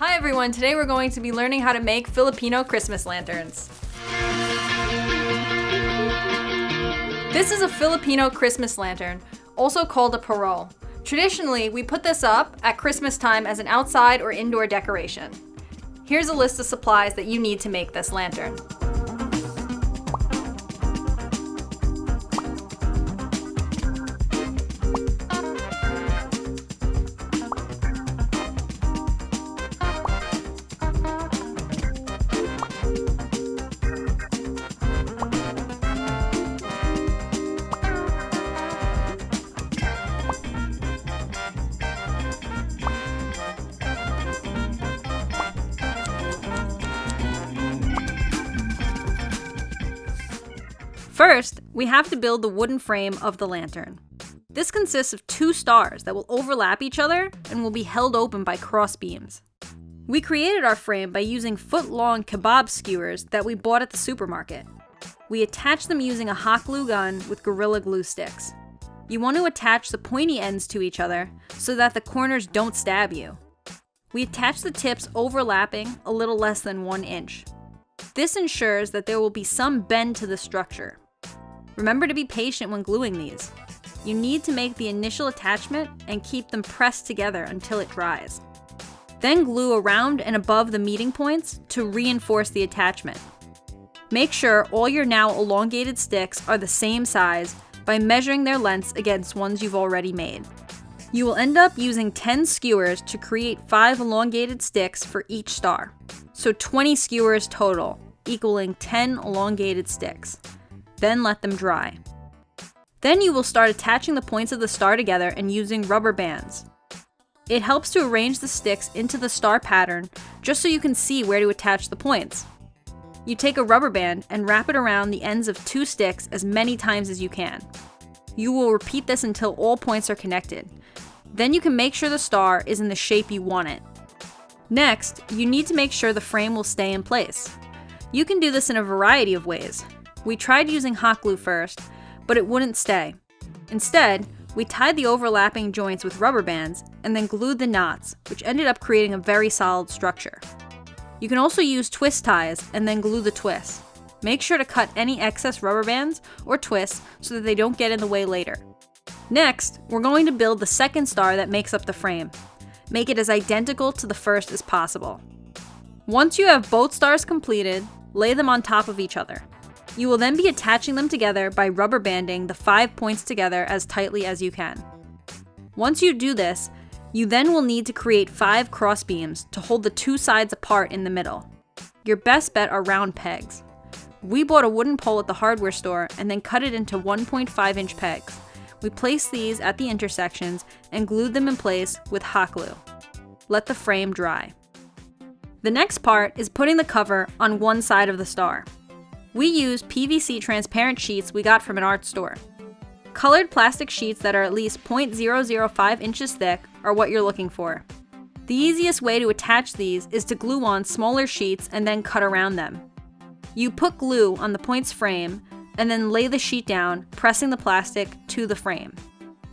Hi everyone, today we're going to be learning how to make Filipino Christmas lanterns. This is a Filipino Christmas lantern, also called a parol. Traditionally, we put this up at Christmas time as an outside or indoor decoration. Here's a list of supplies that you need to make this lantern. First, we have to build the wooden frame of the lantern. This consists of 2 stars that will overlap each other and will be held open by cross beams. We created our frame by using foot-long kebab skewers that we bought at the supermarket. We attached them using a hot glue gun with Gorilla Glue sticks. You want to attach the pointy ends to each other so that the corners don't stab you. We attach the tips overlapping a little less than 1 inch. This ensures that there will be some bend to the structure. Remember to be patient when gluing these. You need to make the initial attachment and keep them pressed together until it dries. Then glue around and above the meeting points to reinforce the attachment. Make sure all your now elongated sticks are the same size by measuring their lengths against ones you've already made. You will end up using 10 skewers to create 5 elongated sticks for each star. So 20 skewers total, equaling 10 elongated sticks. Then let them dry. Then you will start attaching the points of the star together and using rubber bands. It helps to arrange the sticks into the star pattern just so you can see where to attach the points. You take a rubber band and wrap it around the ends of 2 sticks as many times as you can. You will repeat this until all points are connected. Then you can make sure the star is in the shape you want it. Next, you need to make sure the frame will stay in place. You can do this in a variety of ways. We tried using hot glue first, but it wouldn't stay. Instead, we tied the overlapping joints with rubber bands and then glued the knots, which ended up creating a very solid structure. You can also use twist ties and then glue the twists. Make sure to cut any excess rubber bands or twists so that they don't get in the way later. Next, we're going to build the second star that makes up the frame. Make it as identical to the first as possible. Once you have both stars completed, lay them on top of each other. You will then be attaching them together by rubber banding the 5 points together as tightly as you can. Once you do this, you then will need to create 5 cross beams to hold the 2 sides apart in the middle. Your best bet are round pegs. We bought a wooden pole at the hardware store and then cut it into 1.5-inch pegs. We placed these at the intersections and glued them in place with hot glue. Let the frame dry. The next part is putting the cover on one side of the star. We use PVC transparent sheets we got from an art store. Colored plastic sheets that are at least 0.005 inches thick are what you're looking for. The easiest way to attach these is to glue on smaller sheets and then cut around them. You put glue on the points frame and then lay the sheet down, pressing the plastic to the frame.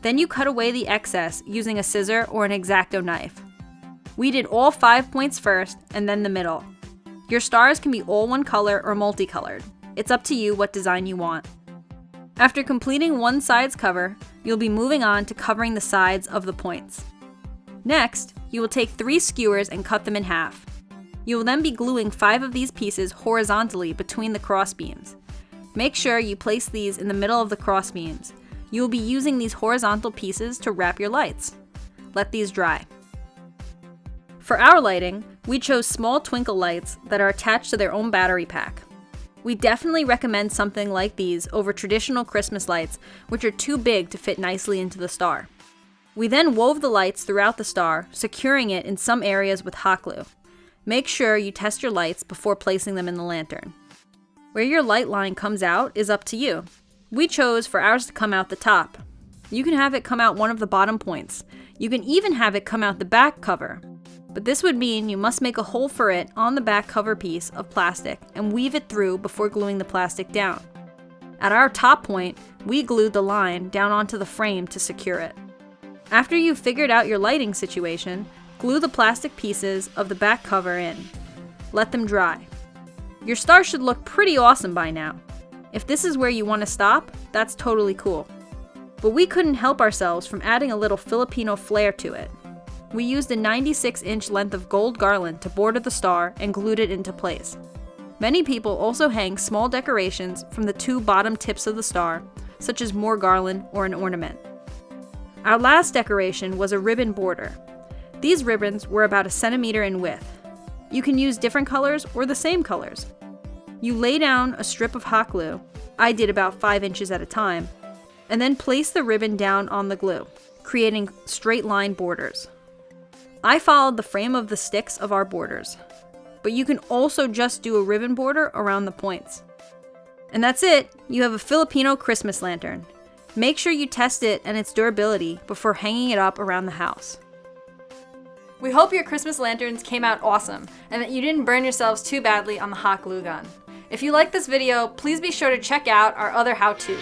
Then you cut away the excess using a scissor or an X-Acto knife. We did all 5 points first and then the middle. Your stars can be all one color or multicolored. It's up to you what design you want. After completing one side's cover, you'll be moving on to covering the sides of the points. Next, you will take 3 skewers and cut them in half. You will then be gluing 5 of these pieces horizontally between the cross beams. Make sure you place these in the middle of the cross beams. You will be using these horizontal pieces to wrap your lights. Let these dry. For our lighting, we chose small twinkle lights that are attached to their own battery pack. We definitely recommend something like these over traditional Christmas lights, which are too big to fit nicely into the star. We then wove the lights throughout the star, securing it in some areas with hot glue. Make sure you test your lights before placing them in the lantern. Where your light line comes out is up to you. We chose for ours to come out the top. You can have it come out one of the bottom points. You can even have it come out the back cover. But this would mean you must make a hole for it on the back cover piece of plastic and weave it through before gluing the plastic down. At our top point, we glued the line down onto the frame to secure it. After you've figured out your lighting situation, Glue the plastic pieces of the back cover in. Let them dry. Your star should look pretty awesome by now. If this is where you want to stop, that's totally cool. But we couldn't help ourselves from adding a little Filipino flair to it. We used a 96-inch length of gold garland to border the star and glued it into place. Many people also hang small decorations from the two bottom tips of the star, such as more garland or an ornament. Our last decoration was a ribbon border. These ribbons were about 1 centimeter in width. You can use different colors or the same colors. You lay down a strip of hot glue, I did about 5 inches at a time, and then place the ribbon down on the glue, creating straight line borders. I followed the frame of the sticks of our borders, but you can also just do a ribbon border around the points. And that's it, you have a Filipino Christmas lantern. Make sure you test it and its durability before hanging it up around the house. We hope your Christmas lanterns came out awesome and that you didn't burn yourselves too badly on the hot glue gun. If you like this video, please be sure to check out our other how-tos.